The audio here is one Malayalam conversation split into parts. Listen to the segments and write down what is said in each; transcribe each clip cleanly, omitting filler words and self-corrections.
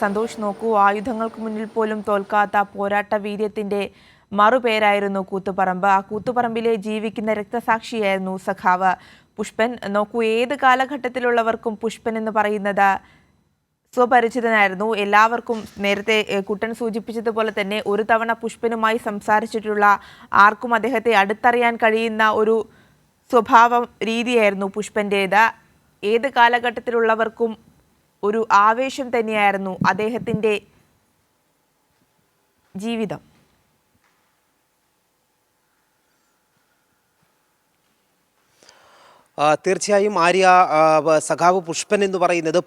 സന്തോഷ് നോക്കൂ, ആയുധങ്ങൾക്ക് മുന്നിൽ പോലും തോൽക്കാത്ത പോരാട്ട വീര്യത്തിന്റെ മറുപേരായിരുന്നു കൂത്തുപറമ്പ്. ആ കൂത്തുപറമ്പിലെ ജീവിക്കുന്ന രക്തസാക്ഷിയായിരുന്നു സഖാവ് പുഷ്പൻ. നോക്കൂ, ഏത് കാലഘട്ടത്തിലുള്ളവർക്കും പുഷ്പൻ എന്ന് പറയുന്നത് സ്വപരിചിതനായിരുന്നു. എല്ലാവർക്കും നേരത്തെ കുട്ടൻ സൂചിപ്പിച്ചതുപോലെ തന്നെ ഒരു തവണ പുഷ്പനുമായി സംസാരിച്ചിട്ടുള്ള ആർക്കും അദ്ദേഹത്തെ അടുത്തറിയാൻ കഴിയുന്ന ഒരു സ്വഭാവം രീതിയായിരുന്നു പുഷ്പൻ്റേത്. ഏത് കാലഘട്ടത്തിലുള്ളവർക്കും ഒരു ആവേശം തന്നെയായിരുന്നു അദ്ദേഹത്തിൻ്റെ ജീവിതം. തീർച്ചയായും ആര്യ, സഖാവ് പുഷ്പൻ എന്ന് പറയുന്നത്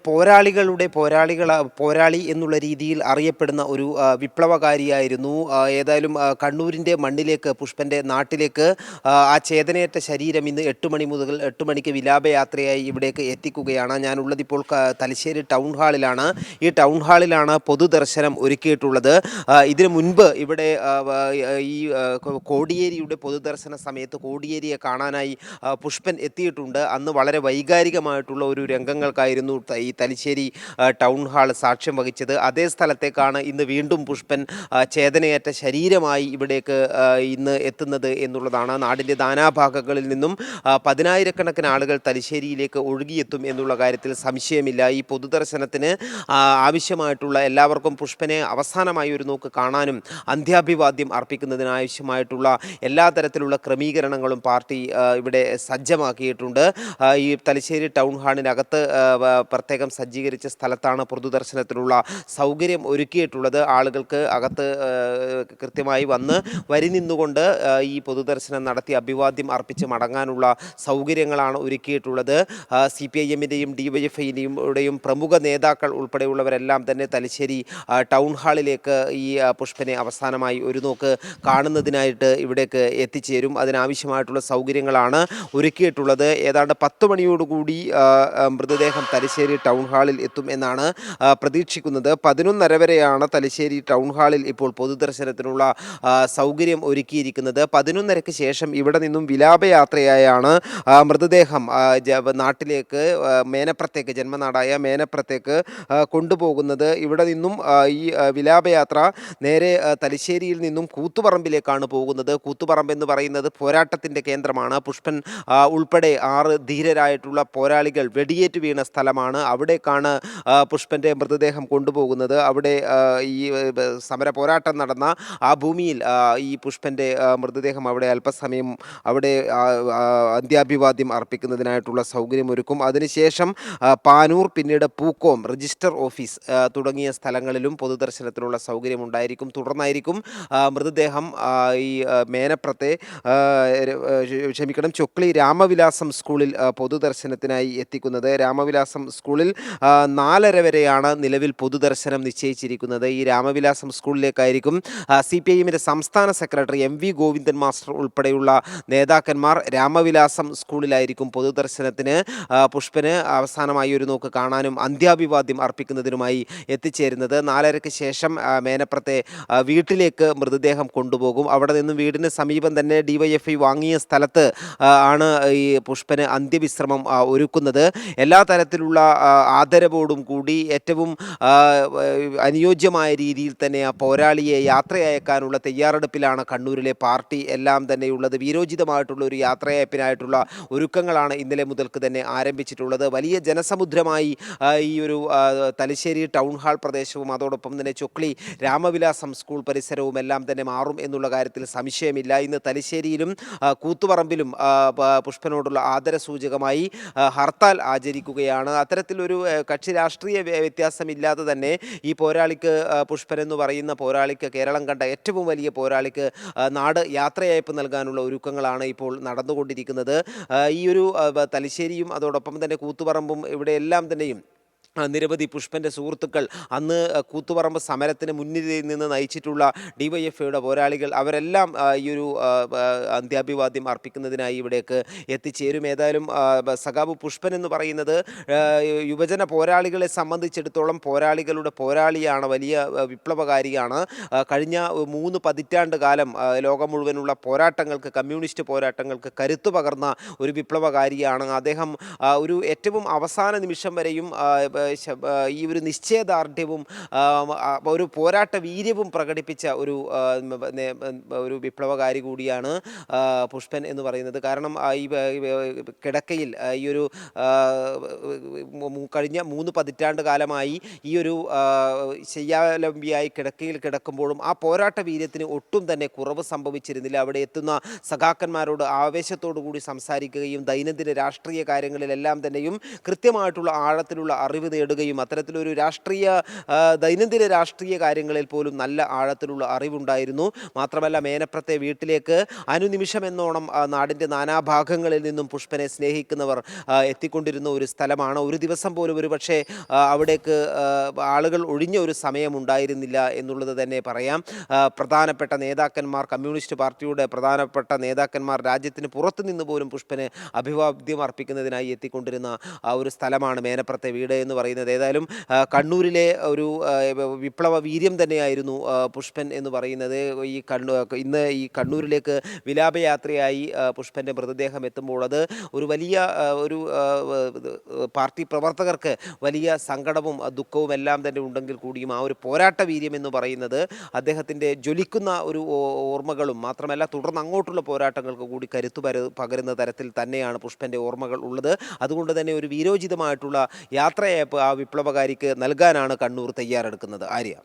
പോരാളി എന്നുള്ള രീതിയിൽ അറിയപ്പെടുന്ന ഒരു വിപ്ലവകാരിയായിരുന്നു. ഏതായാലും കണ്ണൂരിൻ്റെ മണ്ണിലേക്ക്, പുഷ്പൻ്റെ നാട്ടിലേക്ക് ആ ചേതനയേറ്റ ശരീരം ഇന്ന് 8 മണിക്ക് വിലാപയാത്രയായി ഇവിടേക്ക് എത്തിക്കുകയാണ്. ഞാനുള്ളതിപ്പോൾ തലശ്ശേരി ടൗൺ ഹാളിലാണ്. ഈ ടൗൺ ഹാളിലാണ് പൊതുദർശനം ഒരുക്കിയിട്ടുള്ളത്. ഇതിനു മുൻപ് ഇവിടെ ഈ കോടിയേരിയുടെ പൊതുദർശന സമയത്ത് കോടിയേരിയെ കാണാനായി പുഷ്പൻ എത്തിയിട്ടുണ്ട്. അന്ന് വളരെ വൈകാരികമായിട്ടുള്ള ഒരു രംഗങ്ങൾക്കായിരുന്നു ഈ തലശ്ശേരി ടൗൺ ഹാൾ സാക്ഷ്യം വഹിച്ചത്. അതേ സ്ഥലത്തേക്കാണ് ഇന്ന് വീണ്ടും പുഷ്പൻ ചേതനയേറ്റ ശരീരമായി ഇവിടേക്ക് ഇന്ന് എത്തുന്നത് എന്നുള്ളതാണ്. നാടിൻ്റെ നാനാഭാഗങ്ങളിൽ നിന്നും 10,000-കണക്കിന് ആളുകൾ തലശ്ശേരിയിലേക്ക് ഒഴുകിയെത്തും എന്നുള്ള കാര്യത്തിൽ സംശയമില്ല. ഈ പൊതുദർശനത്തിന് ആവശ്യമായിട്ടുള്ള എല്ലാവർക്കും പുഷ്പനെ അവസാനമായി ഒരു നോക്ക് കാണാനും അന്ത്യാഭിവാദ്യം അർപ്പിക്കുന്നതിനാവശ്യമായിട്ടുള്ള എല്ലാ തരത്തിലുള്ള ക്രമീകരണങ്ങളും പാർട്ടി ഇവിടെ സജ്ജമാക്കിയിട്ടുണ്ട്. ഈ തലശ്ശേരി ടൗൺ ഹാളിനകത്ത് പ്രത്യേകം സജ്ജീകരിച്ച സ്ഥലത്താണ് പൊതുദർശനത്തിനുള്ള സൗകര്യം ഒരുക്കിയിട്ടുള്ളത്. ആളുകൾക്ക് അകത്ത് കൃത്യമായി വരി നിന്നുകൊണ്ട് ഈ പൊതുദർശനം നടത്തി അഭിവാദ്യം അർപ്പിച്ച് മടങ്ങാനുള്ള സൗകര്യങ്ങളാണ് ഒരുക്കിയിട്ടുള്ളത്. CPIM-ൻ്റെയും DYFI-യുടെയും പ്രമുഖ നേതാക്കൾ ഉൾപ്പെടെയുള്ളവരെല്ലാം തന്നെ തലശ്ശേരി ടൗൺ ഹാളിലേക്ക് ഈ പുഷ്പനെ അവസാനമായി ഒരു നോക്ക് കാണുന്നതിനായിട്ട് ഇവിടേക്ക് എത്തിച്ചേരും. അതിനാവശ്യമായിട്ടുള്ള സൗകര്യങ്ങളാണ് ഒരുക്കിയിട്ടുള്ളത്. ഏതാണ്ട് 10 മണിയോടുകൂടി മൃതദേഹം തലശ്ശേരി ടൗൺ ഹാളിൽ എത്തും എന്നാണ് പ്രതീക്ഷിക്കുന്നത്. 11:30 വരെയാണ് തലശ്ശേരി ടൗൺ ഹാളിൽ ഇപ്പോൾ പൊതുദർശനത്തിനുള്ള സൗകര്യം ഒരുക്കിയിരിക്കുന്നത്. 11:30-ക്ക് ശേഷം ഇവിടെ നിന്നും വിലാപയാത്രയായാണ് മൃതദേഹം നാട്ടിലേക്ക്, മേനപ്രത്തേക്ക്, ജന്മനാടായ മേനപ്രത്തേക്ക് കൊണ്ടുപോകുന്നത്. ഇവിടെ നിന്നും ഈ വിലാപയാത്ര നേരെ തലശ്ശേരിയിൽ നിന്നും കൂത്തുപറമ്പിലേക്കാണ് പോകുന്നത്. കൂത്തുപറമ്പ് എന്ന് പറയുന്നത് പോരാട്ടത്തിൻ്റെ കേന്ദ്രമാണ്. പുഷ്പൻ ഉൾപ്പെടെ 6 ധീരരായിട്ടുള്ള പോരാളികൾ വെടിയേറ്റ് വീണ സ്ഥലമാണ്. അവിടേക്കാണ് പുഷ്പൻ്റെ മൃതദേഹം കൊണ്ടുപോകുന്നത്. അവിടെ ഈ സമര പോരാട്ടം നടന്ന ആ ഭൂമിയിൽ ഈ പുഷ്പൻ്റെ മൃതദേഹം അവിടെ അല്പസമയം അവിടെ അന്ത്യാഭിവാദ്യം അർപ്പിക്കുന്നതിനായിട്ടുള്ള സൗകര്യം ഒരുക്കും. അതിനുശേഷം പാനൂർ, പിന്നീട് പൂക്കോം, രജിസ്റ്റർ ഓഫീസ് തുടങ്ങിയ സ്ഥലങ്ങളിലും പൊതുദർശനത്തിനുള്ള സൗകര്യം ഉണ്ടായിരിക്കും. തുടർന്നായിരിക്കും മൃതദേഹം ഈ മേനപ്രത്തെ ചൊക്ലി രാമവിലാസം സ്കൂളിൽ പൊതുദർശനത്തിനായി എത്തിക്കുന്നത്. രാമവിലാസം സ്കൂളിൽ 4:30 വരെയാണ് നിലവിൽ പൊതുദർശനം നിശ്ചയിച്ചിരിക്കുന്നത്. ഈ രാമവിലാസം സ്കൂളിലേക്കായിരിക്കും CPIM-ൻ്റെ സംസ്ഥാന സെക്രട്ടറി MV ഗോവിന്ദൻ മാസ്റ്റർ ഉൾപ്പെടെയുള്ള നേതാക്കന്മാർ രാമവിലാസം സ്കൂളിലായിരിക്കും പൊതുദർശനത്തിന് പുഷ്പന് അവസാനമായി ഒരു നോക്ക് കാണാനും അന്ത്യാഭിവാദ്യം അർപ്പിക്കുന്നതിനുമായി എത്തിച്ചേരുന്നത്. 4:30-ക്ക് ശേഷം മേനപ്രത്തെ വീട്ടിലേക്ക് മൃതദേഹം കൊണ്ടുപോകും. അവിടെ നിന്നും വീടിന് സമീപം തന്നെ DYFI വാങ്ങിയ സ്ഥലത്ത് ആണ് ഈ പുഷ്പന് അന്ത്യവിശ്രമം ഒരുക്കുന്നത്. എല്ലാ തരത്തിലുള്ള ആദരവോടും കൂടി ഏറ്റവും അനുയോജ്യമായ രീതിയിൽ തന്നെ ആ പോരാളിയെ യാത്രയയക്കാനുള്ള തയ്യാറെടുപ്പിലാണ് കണ്ണൂരിലെ പാർട്ടി എല്ലാം തന്നെയുള്ളത്. വീരോചിതമായിട്ടുള്ള ഒരു യാത്രയയപ്പിനായിട്ടുള്ള ഒരുക്കങ്ങളാണ് ഇന്നലെ മുതൽക്ക് തന്നെ ആരംഭിച്ചിട്ടുള്ളത്. വലിയ ജനസമുദ്രമായി ഈ ഒരു തലശ്ശേരി ടൗൺ ഹാൾ പ്രദേശവും അതോടൊപ്പം തന്നെ ചൊക്ലി രാമവിലാസം സ്കൂൾ പരിസരവും എല്ലാം തന്നെ മാറും എന്നുള്ള കാര്യത്തിൽ സംശയമില്ല. ഇന്ന് തലശ്ശേരിയിലും കൂത്തുപറമ്പിലും പുഷ്പനോടുള്ള ആദരസൂചകമായി ഹർത്താൽ ആചരിക്കുകയാണ്. അത്തരത്തിലൊരു കക്ഷി രാഷ്ട്രീയ വ്യത്യാസമില്ലാതെ തന്നെ ഈ പോരാളിക്ക്, പുഷ്പൻ എന്ന് പറയുന്ന പോരാളിക്ക്, കേരളം കണ്ട ഏറ്റവും വലിയ പോരാളിക്ക് നാട് യാത്രയയപ്പ് നൽകാനുള്ള ഒരുക്കങ്ങളാണ് ഇപ്പോൾ നടന്നുകൊണ്ടിരിക്കുന്നത്. ഈ ഒരു തലശ്ശേരിയും അതോടൊപ്പം തന്നെ കൂത്തുപറമ്പും ഇവിടെയെല്ലാം തന്നെയും നിരവധി പുഷ്പൻ്റെ സുഹൃത്തുക്കൾ, അന്ന് കൂത്തുപറമ്പ് സമരത്തിന് മുൻനിരയിൽ നിന്ന് നയിച്ചിട്ടുള്ള DYFI-യുടെ പോരാളികൾ, അവരെല്ലാം ഈ ഒരു അന്ത്യാഭിവാദ്യം അർപ്പിക്കുന്നതിനായി ഇവിടേക്ക് എത്തിച്ചേരും. ഏതായാലും സഖാവ് പുഷ്പൻ എന്ന് പറയുന്നത് യുവജന പോരാളികളെ സംബന്ധിച്ചിടത്തോളം പോരാളികളുടെ പോരാളിയാണ്, വലിയ വിപ്ലവകാരിയാണ്. കഴിഞ്ഞ 3 പതിറ്റാണ്ട് കാലം ലോകം മുഴുവനുള്ള പോരാട്ടങ്ങൾക്ക്, കമ്മ്യൂണിസ്റ്റ് പോരാട്ടങ്ങൾക്ക് കരുത്തു പകർന്ന ഒരു വിപ്ലവകാരിയാണ് അദ്ദേഹം. ഒരു ഏറ്റവും അവസാന നിമിഷം വരെയും ഈ ഒരു നിശ്ചയദാർഢ്യവും ഒരു പോരാട്ട വീര്യവും പ്രകടിപ്പിച്ച ഒരു വിപ്ലവകാരി കൂടിയാണ് പുഷ്പൻ എന്ന് പറയുന്നത്. കാരണം കിടക്കയിൽ ഈ ഒരു കഴിഞ്ഞ 3 പതിറ്റാണ്ട് കാലമായി ഈ ഒരു ശയ്യാവലംബിയായി കിടക്കയിൽ കിടക്കുമ്പോഴും ആ പോരാട്ട വീര്യത്തിന് ഒട്ടും തന്നെ കുറവ് സംഭവിച്ചിരുന്നില്ല. അവിടെ എത്തുന്ന സഖാക്കന്മാരോട് ആവേശത്തോടു കൂടി സംസാരിക്കുകയും ദൈനംദിന രാഷ്ട്രീയ കാര്യങ്ങളിലെല്ലാം തന്നെയും കൃത്യമായിട്ടുള്ള ആഴത്തിലുള്ള അറിവ് നേടുകയും അത്തരത്തിലൊരു ദൈനംദിന രാഷ്ട്രീയ കാര്യങ്ങളിൽ പോലും നല്ല ആഴത്തിലുള്ള അറിവുണ്ടായിരുന്നു. മാത്രമല്ല മേനപ്രത്തെ വീട്ടിലേക്ക് അനുനിമിഷമെന്നോണം നാടിൻ്റെ നാനാഭാഗങ്ങളിൽ നിന്നും പുഷ്പനെ സ്നേഹിക്കുന്നവർ എത്തിക്കൊണ്ടിരുന്ന ഒരു സ്ഥലമാണ്. ഒരു ദിവസം പോലും ഒരുപക്ഷെ അവിടേക്ക് ആളുകൾ ഒഴിഞ്ഞ ഒരു സമയമുണ്ടായിരുന്നില്ല എന്നുള്ളത് തന്നെ പറയാം. പ്രധാനപ്പെട്ട നേതാക്കന്മാർ, കമ്മ്യൂണിസ്റ്റ് പാർട്ടിയുടെ പ്രധാനപ്പെട്ട നേതാക്കന്മാർ രാജ്യത്തിന് പുറത്തു നിന്ന് പോലും പുഷ്പന് അഭിവാദ്യം അർപ്പിക്കുന്നതിനായി എത്തിക്കൊണ്ടിരുന്ന ഒരു സ്ഥലമാണ് മേനപ്രത്തെ വീട് എന്ന് പറയുന്നത്. ഏതായാലും കണ്ണൂരിലെ ഒരു വിപ്ലവ വീര്യം തന്നെയായിരുന്നു പുഷ്പൻ എന്ന് പറയുന്നത്. ഇന്ന് ഈ കണ്ണൂരിലേക്ക് വിലാപയാത്രയായി പുഷ്പൻ്റെ മൃതദേഹം എത്തുമ്പോൾ അത് ഒരു വലിയ പാർട്ടി പ്രവർത്തകർക്ക് വലിയ സങ്കടവും ദുഃഖവും എല്ലാം തന്നെ ഉണ്ടെങ്കിൽ കൂടിയും ആ ഒരു പോരാട്ട വീര്യം എന്ന് പറയുന്നത് അദ്ദേഹത്തിൻ്റെ ജ്വലിക്കുന്ന ഒരു ഓർമ്മകളും മാത്രമല്ല തുടർന്ന് അങ്ങോട്ടുള്ള പോരാട്ടങ്ങൾക്ക് കൂടി കരുത്തു പകരുന്ന തരത്തിൽ തന്നെയാണ് പുഷ്പൻ്റെ ഓർമ്മകൾ ഉള്ളത്. അതുകൊണ്ട് തന്നെ ഒരു വീരോചിതമായിട്ടുള്ള യാത്രയയപ്പ് ആ വിപ്ലവകാരിക്ക് നൽകാനാണ് കണ്ണൂർ തയ്യാറെടുക്കുന്നത്. ആര്യ.